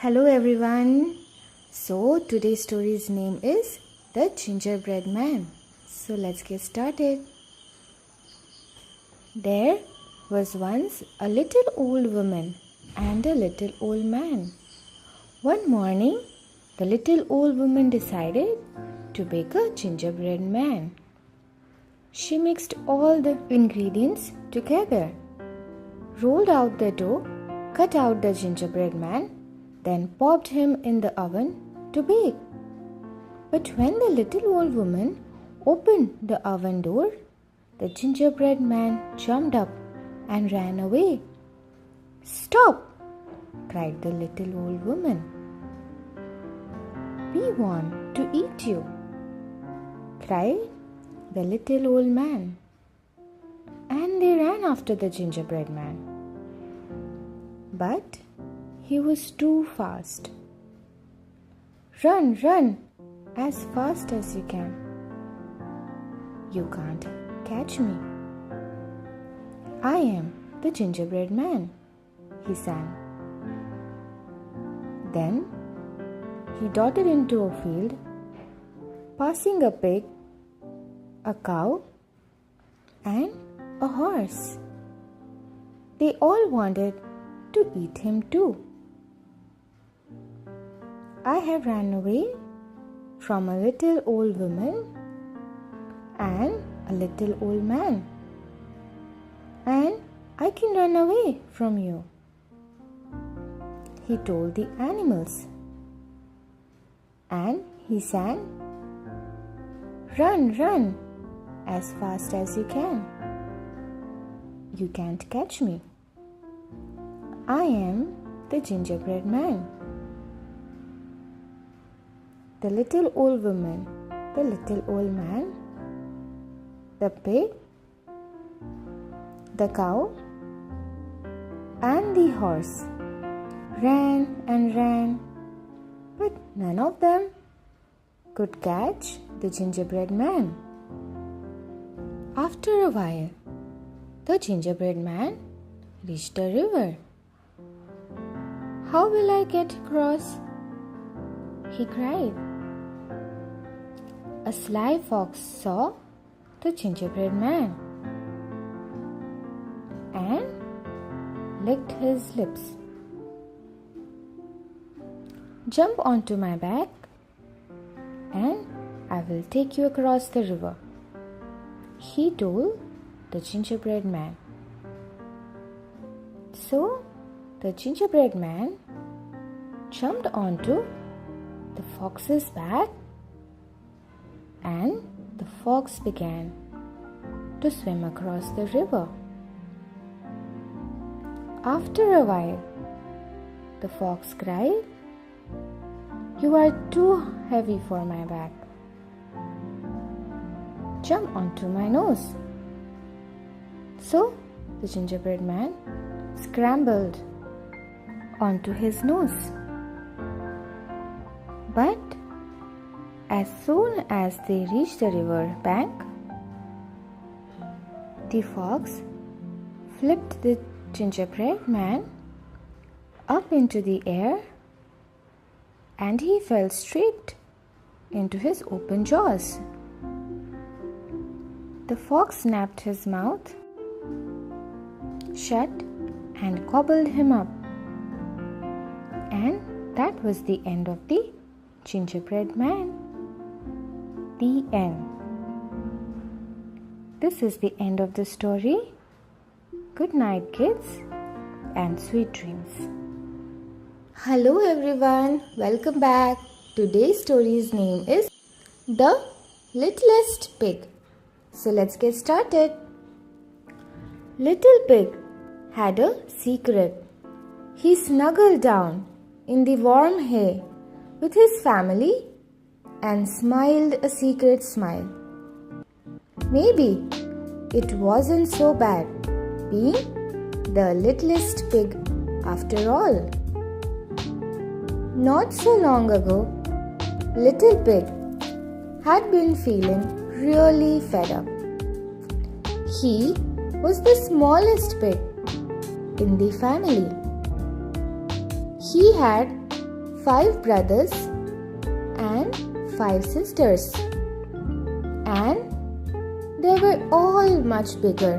Hello everyone. So today's story's name is The Gingerbread Man. So let's get started. There was once a little old woman and a little old man. One morning, the little old woman decided to bake a gingerbread man. She mixed all the ingredients together, rolled out the dough, cut out the gingerbread man, then popped him in the oven to bake. But when the little old woman opened the oven door, the gingerbread man jumped up and ran away. "Stop!" cried the little old woman. "We want to eat you," cried the little old man. And they ran after the gingerbread man. But he was too fast. "Run, run, as fast as you can. You can't catch me. I am the gingerbread man," he sang. Then he darted into a field, passing a pig, a cow, and a horse. They all wanted to eat him too. I have ran away from a little old woman and a little old man, and I can run away from you, he told the animals. And he sang, "Run, run, as fast as you can. You can't catch me. I am the gingerbread man." The little old woman, the little old man, the pig, the cow, and the horse ran and ran, but none of them could catch the gingerbread man. After a while, the gingerbread man reached a river. "How will I get across?" he cried. A sly fox saw the gingerbread man and licked his lips. "Jump onto my back and I will take you across the river," he told the gingerbread man. So the gingerbread man jumped onto the fox's back, and the fox began to swim across the river. After a while, the fox cried, "You are too heavy for my back. Jump onto my nose." So the gingerbread man scrambled onto his nose. But as soon as they reached the river bank, the fox flipped the gingerbread man up into the air, and he fell straight into his open jaws. The fox snapped his mouth shut and gobbled him up. And that was the end of the gingerbread man. The end. This is the end of the story. Good night, kids, and sweet dreams. Hello everyone, welcome back. Today's story's name is The Littlest Pig. So let's get started. Little Pig had a secret. He snuggled down in the warm hay with his family and smiled a secret smile. Maybe it wasn't so bad being the littlest pig after all. Not so long ago, Little Pig had been feeling really fed up. He was the smallest pig in the family. He had 5 brothers and 5 sisters, and they were all much bigger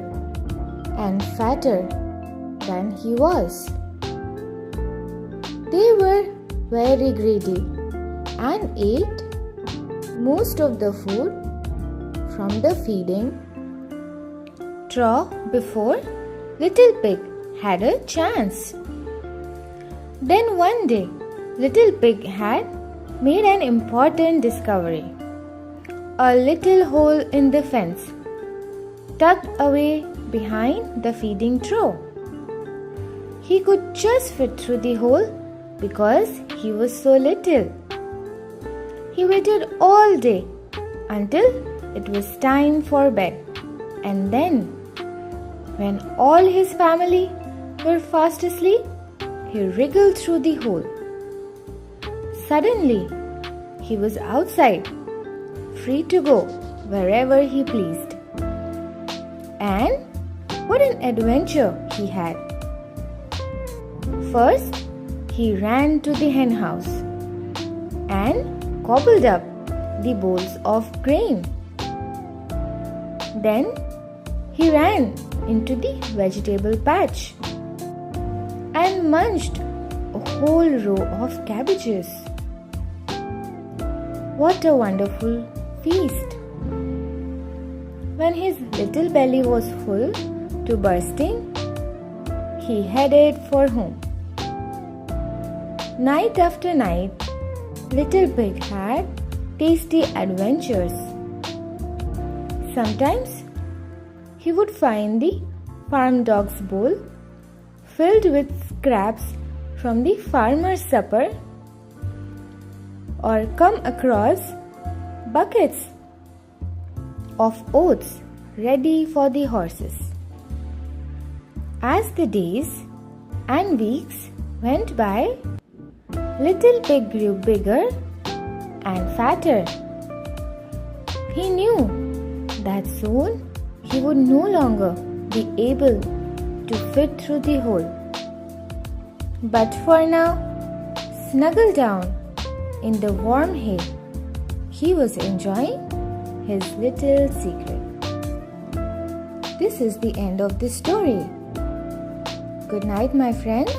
and fatter than he was. They were very greedy and ate most of the food from the feeding trough before Little Pig had a chance. Then one day, Little Pig had made an important discovery. A little hole in the fence, tucked away behind the feeding trough. He could just fit through the hole because he was so little. He waited all day until it was time for bed, and then, when all his family were fast asleep, he wriggled through the hole. Suddenly, he was outside, free to go wherever he pleased. And what an adventure he had! First, he ran to the hen house and gobbled up the bowls of grain. Then, he ran into the vegetable patch and munched a whole row of cabbages. What a wonderful feast! When his little belly was full to bursting, he headed for home. Night after night, Little Pig had tasty adventures. Sometimes he would find the farm dog's bowl filled with scraps from the farmer's supper, or come across buckets of oats ready for the horses. As the days and weeks went by, Little Pig grew bigger and fatter. He knew that soon he would no longer be able to fit through the hole. But for now, snuggled down in the warm hay, he was enjoying his little secret. This is the end of the story. Good night, my friends,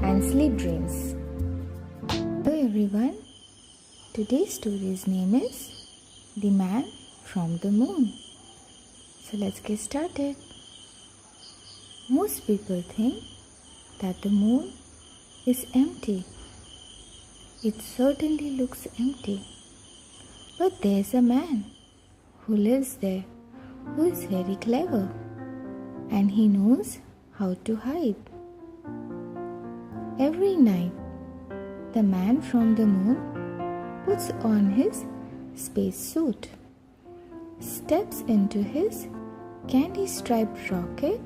and sleep dreams. Hello everyone. Today's story's name is The Man from the Moon. So let's get started. Most people think that the moon is empty. It certainly looks empty. But there's a man who lives there who is very clever, and he knows how to hide. Every night, the man from the moon puts on his space suit, steps into his candy-striped rocket,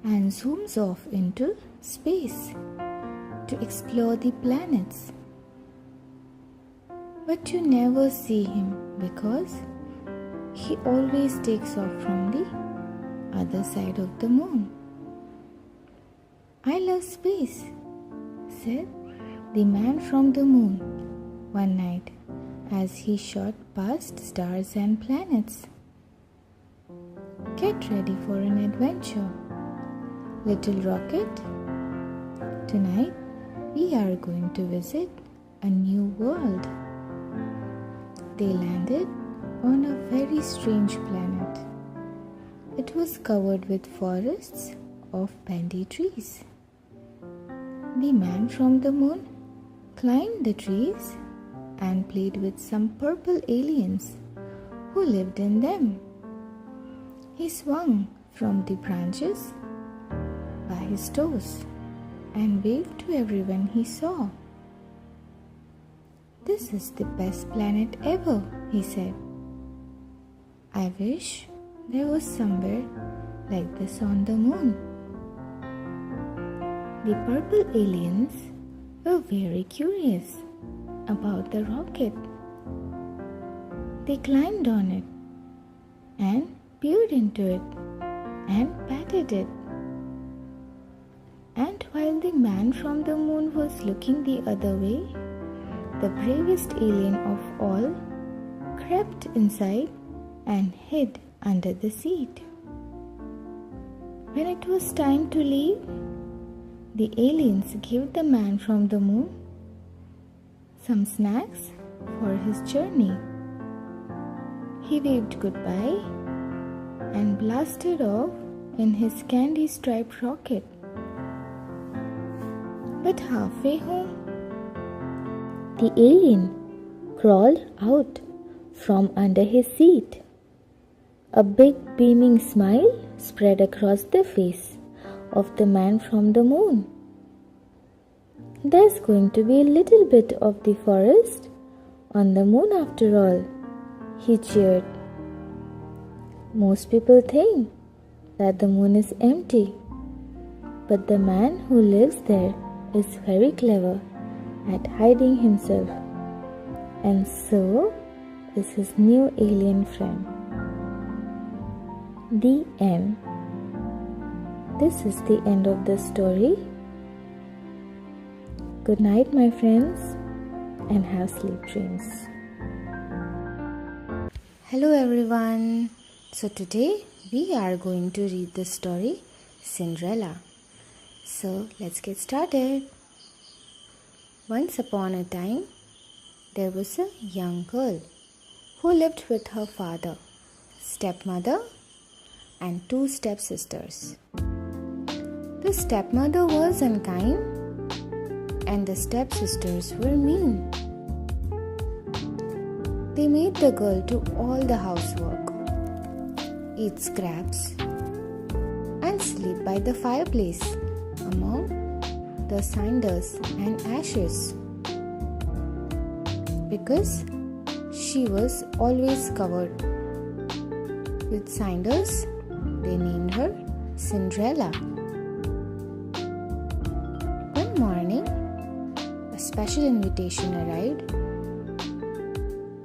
and zooms off into space to explore the planets. But you never see him because he always takes off from the other side of the moon. "I love space," said the man from the moon one night as he shot past stars and planets. "Get ready for an adventure, little rocket. Tonight we are going to visit a new world." They landed on a very strange planet. It was covered with forests of bendy trees. The man from the moon climbed the trees and played with some purple aliens who lived in them. He swung from the branches by his toes and waved to everyone he saw. "This is the best planet ever," he said. "I wish there was somewhere like this on the moon." The purple aliens were very curious about the rocket. They climbed on it and peered into it and patted it. And while When the man from the moon was looking the other way, the bravest alien of all crept inside and hid under the seat. When it was time to leave, the aliens gave the man from the moon some snacks for his journey. He waved goodbye and blasted off in his candy-striped rocket. But halfway home, the alien crawled out from under his seat. A big beaming smile spread across the face of the man from the moon. There's going to be a little bit of the forest on the moon after all, he cheered. Most people think that the moon is empty, but the man who lives there is very clever at hiding himself, and so is his new alien friend. The end. This is the end of the story. Good night, my friends, and have sleep dreams. Hello everyone. So today we are going to read the story Cinderella. So let's get started. Once upon a time, there was a young girl who lived with her father, stepmother, and 2 stepsisters. The stepmother was unkind and the stepsisters were mean. They made the girl do all the housework, eat scraps, and sleep by the fireplace among the cinders and ashes. Because she was always covered with cinders, they named her Cinderella. One morning, a special invitation arrived.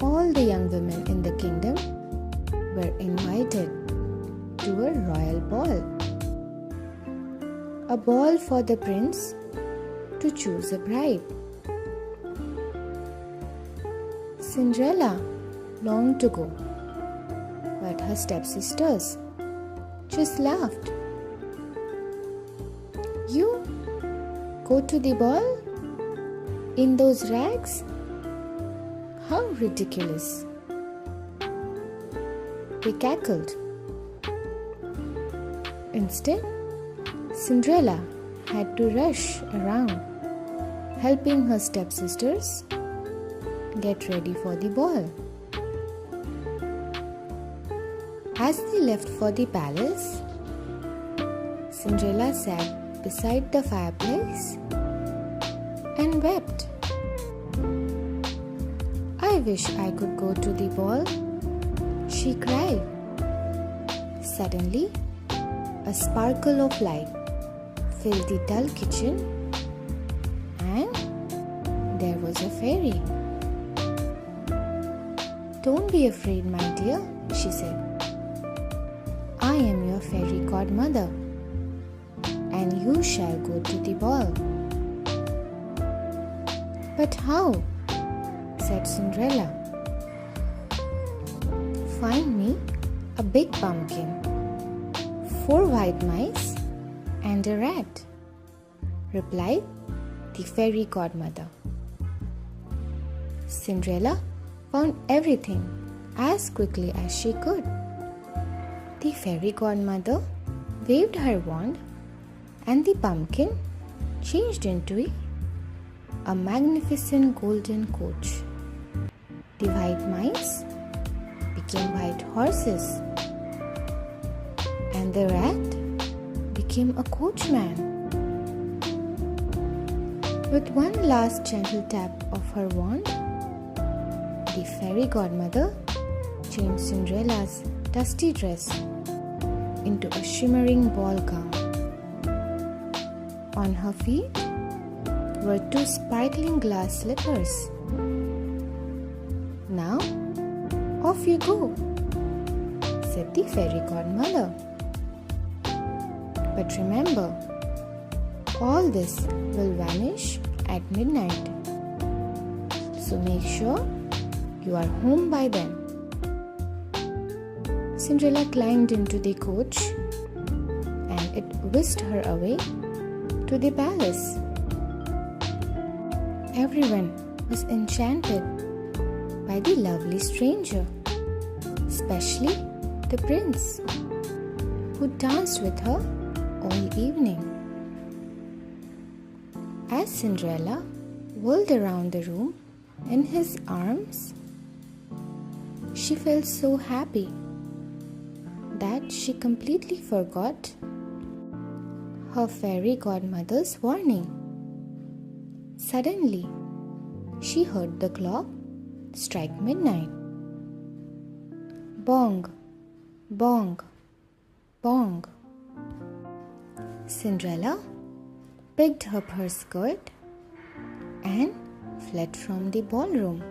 All the young women in the kingdom were invited to a royal ball. A ball for the prince to choose a bride. Cinderella longed to go, but her stepsisters just laughed. You go to the ball in those rags? How ridiculous! They cackled. Instead, Cinderella had to rush around, helping her stepsisters get ready for the ball. As they left for the palace, Cinderella sat beside the fireplace and wept. I wish I could go to the ball, she cried. Suddenly, a sparkle of light filled the dull kitchen, and there was a fairy. Don't be afraid, my dear, she said. I am your fairy godmother, and you shall go to the ball. But how? Said Cinderella. Find me a big pumpkin, 4 white mice, and a rat, replied the fairy godmother. Cinderella found everything as quickly as she could. The fairy godmother waved her wand, and the pumpkin changed into a magnificent golden coach. The white mice became white horses, and the rat became a coachman. With one last gentle tap of her wand, the fairy godmother changed Cinderella's dusty dress into a shimmering ball gown. On her feet were 2 sparkling glass slippers. Now, off you go, said the fairy godmother. But remember, All this will vanish at midnight. So make sure you are home by then. Cinderella climbed into the coach and it whisked her away to the palace. Everyone was enchanted by the lovely stranger, especially the prince, who danced with her all evening. As Cinderella whirled around the room in his arms, she felt so happy that she completely forgot her fairy godmother's warning. Suddenly, she heard the clock strike midnight. Bong, bong, bong. Cinderella picked up her skirt and fled from the ballroom.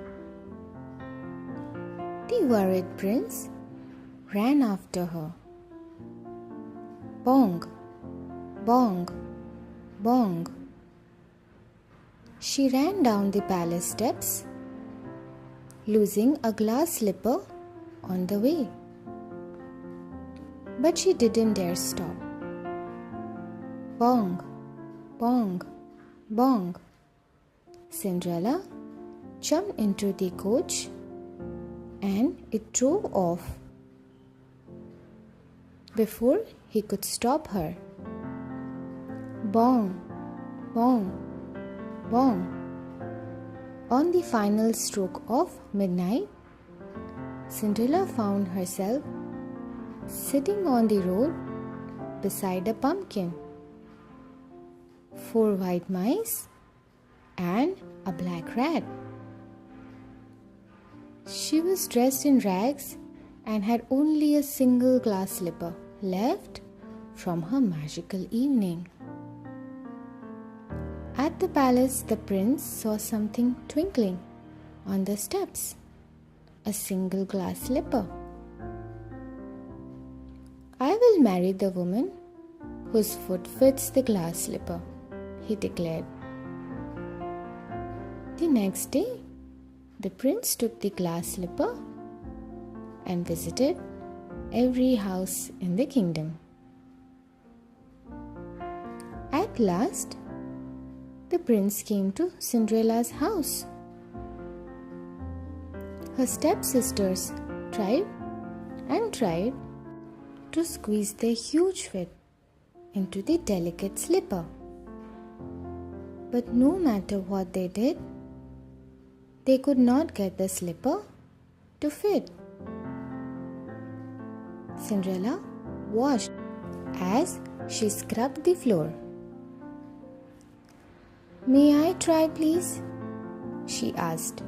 The worried prince ran after her. Bong, bong, bong. She ran down the palace steps, losing a glass slipper on the way. But she didn't dare stop. Bong, bong, bong. Cinderella jumped into the coach and it drove off before he could stop her. Bong, bong, bong. On the final stroke of midnight, Cinderella found herself sitting on the road beside a pumpkin, 4 white mice, and a black rat. She was dressed in rags and had only a single glass slipper left from her magical evening. At the palace, the prince saw something twinkling on the steps, a single glass slipper. "I will marry the woman whose foot fits the glass slipper," he declared. The next day, the prince took the glass slipper and visited every house in the kingdom. At last, the prince came to Cinderella's house. Her stepsisters tried and tried to squeeze their huge feet into the delicate slipper. But no matter what they did, they could not get the slipper to fit. Cinderella watched as she scrubbed the floor. "May I try, please?" she asked.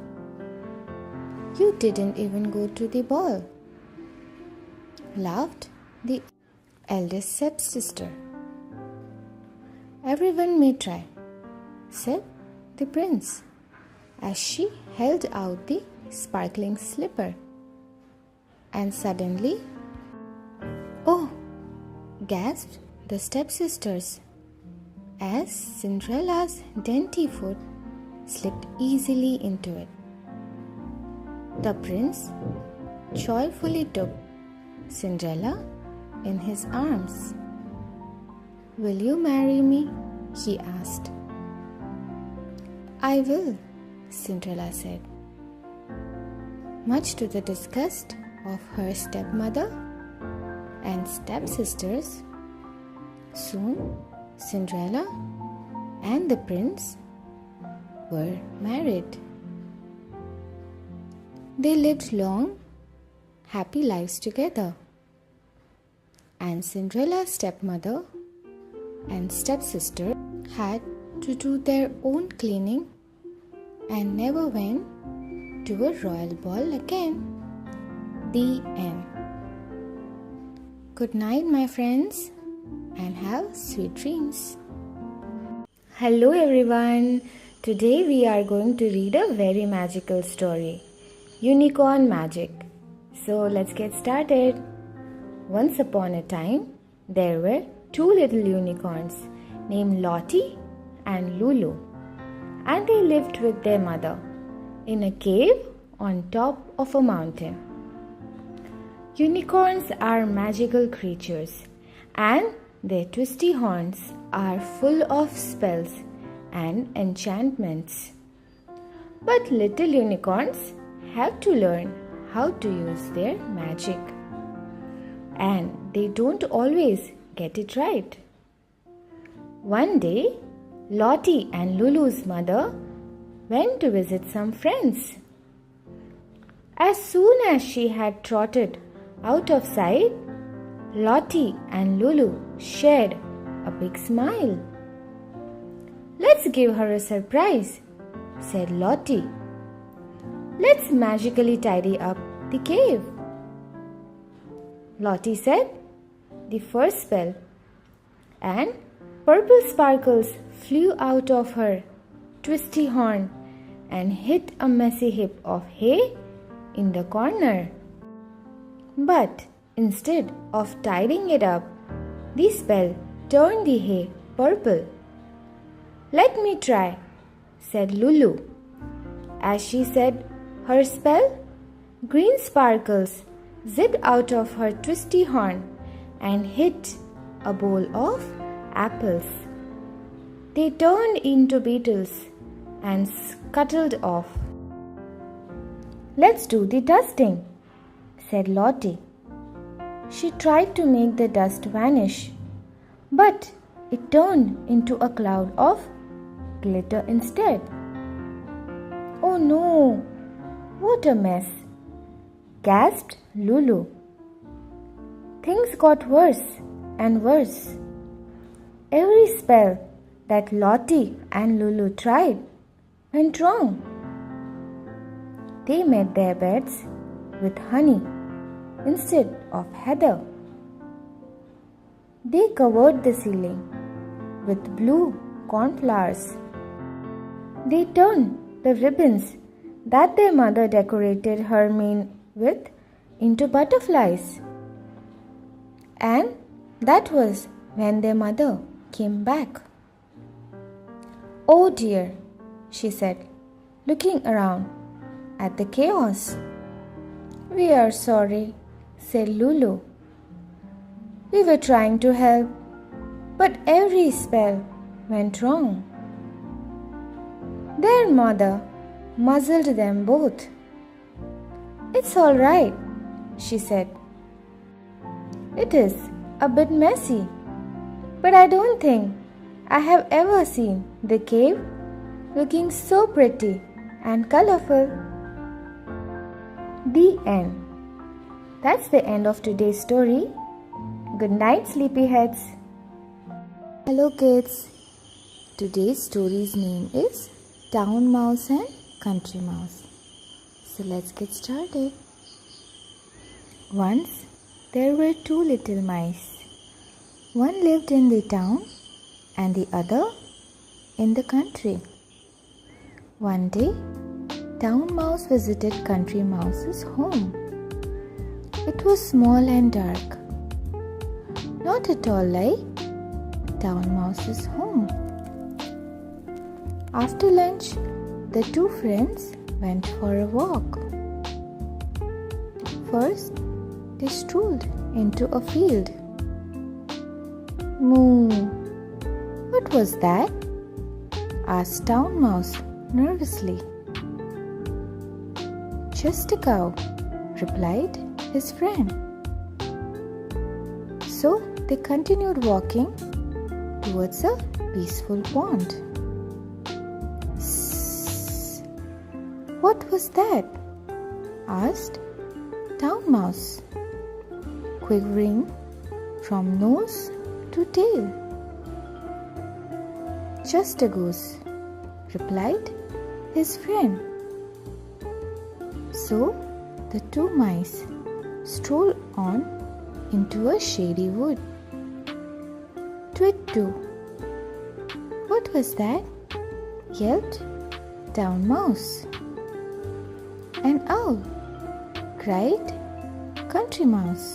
"You didn't even go to the ball," laughed the eldest stepsister. "Everyone may try," said the prince as she held out the sparkling slipper. And suddenly, "Oh!" gasped the stepsisters as Cinderella's dainty foot slipped easily into it. The prince joyfully took Cinderella in his arms. "Will you marry me?" he asked. "I will," Cinderella said, much to the disgust of her stepmother and stepsisters. Soon, Cinderella and the prince were married. They lived long, happy lives together, and Cinderella's stepmother and stepsister had to do their own cleaning and never went to a royal ball again. The end. Good night, my friends, and have sweet dreams. Hello everyone. Today we are going to read a very magical story, Unicorn Magic. So let's get started. Once upon a time, there were 2 little unicorns named Lottie and Lulu, and they lived with their mother in a cave on top of a mountain. Unicorns are magical creatures, and their twisty horns are full of spells and enchantments. But little unicorns have to learn how to use their magic, and they don't always get it right. One day, Lottie and Lulu's mother went to visit some friends. As soon as she had trotted out of sight, Lottie and Lulu shared a big smile. "Let's give her a surprise," said Lottie. "Let's magically tidy up the cave." Lottie said the first spell, and purple sparkles flew out of her twisty horn and hit a messy heap of hay in the corner. But instead of tidying it up, the spell turned the hay purple. "Let me try," said Lulu. As she said her spell, green sparkles zipped out of her twisty horn and hit a bowl of apples. They turned into beetles and scuttled off. "Let's do the dusting," said Lottie. She tried to make the dust vanish, but it turned into a cloud of glitter instead. "Oh no, what a mess!" gasped Lulu. Things got worse and worse. Every spell that Lottie and Lulu tried went wrong. They made their beds with honey instead of heather. They covered the ceiling with blue cornflowers. They turned the ribbons that their mother decorated her mane with into butterflies. And that was when their mother came back. "Oh dear," she said, looking around at the chaos. "We are sorry," said Lulu. "We were trying to help, but every spell went wrong." Their mother muzzled them both. "It's all right," she said. "It is a bit messy, but I don't think I have ever seen the cave looking so pretty and colorful." The end. That's the end of today's story. Good night, sleepyheads. Hello, kids. Today's story's name is Town Mouse and Country Mouse. So let's get started. Once there were two little mice. One lived in the town and the other in the country. One day, Town Mouse visited Country Mouse's home. It was small and dark, not at all like Town Mouse's home. After lunch, the two friends went for a walk. First, they strolled into a field. "Moo! What was that?" asked Town Mouse nervously. "Just a cow," replied his friend. So they continued walking towards a peaceful pond. "Sss! What was that?" asked Town Mouse, quivering from nose to tail. "Just a goose," replied his friend. So the two mice strolled on into a shady wood. "Twit-too! What was that?" yelped Town Mouse. "An owl!" cried Country Mouse.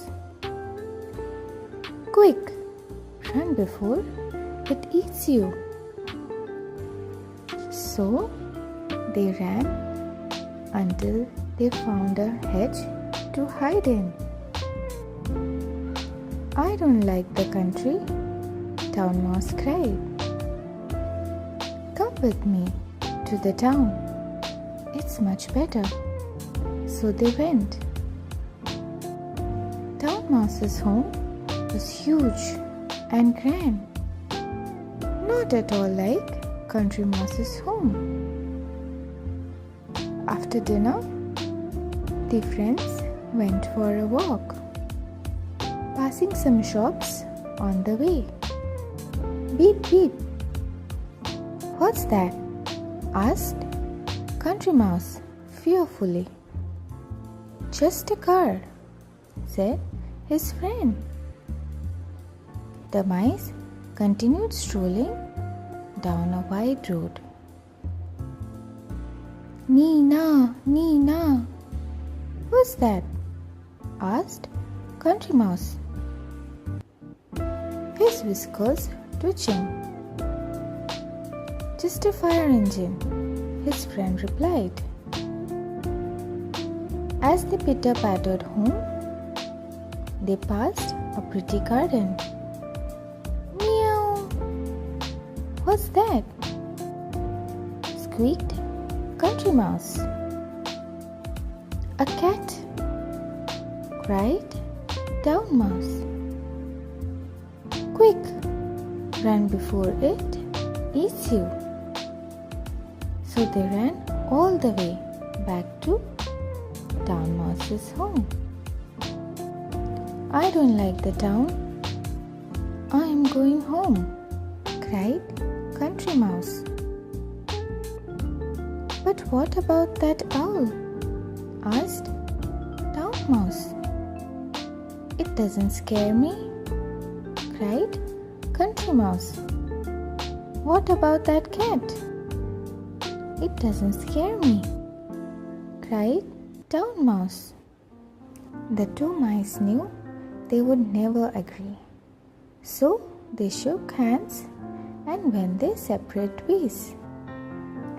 "Quick! Run before it eats you!" So they ran until they found a hedge to hide in. I don't like the country, Town Mouse cried. Come with me to the town. It's much better. So they went. Town Mouse's home was huge and grand, not at all like Country Mouse's home. After dinner, the friends went for a walk, passing some shops on the way. Beep beep. What's that? Asked Country Mouse fearfully. Just a car, said his friend. The mice continued strolling down a wide road. Nina, Nina. Who's that? Asked Country Mouse, his whiskers twitching. Just a fire engine, his friend replied. As they pitter-pattered home, they passed a pretty garden. Meow! What's that? Squeaked Country Mouse. A cat! Cried Town Mouse. Quick! Run before it eats you. So they ran all the way back to Town Mouse's home. I don't like the town. I am going home, cried Country Mouse. But what about that owl? Asked Town Mouse. It doesn't scare me, cried Country Mouse. What about that cat? It doesn't scare me, cried Town Mouse. The two mice knew they would never agree. So they shook hands and went their separate ways.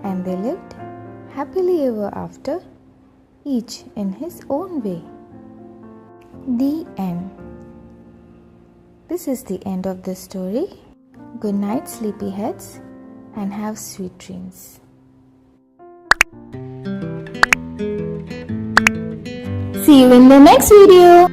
And they lived happily ever after, each in his own way. The end. This is the end of the story. Good night, sleepyheads, and have sweet dreams. See you in the next video.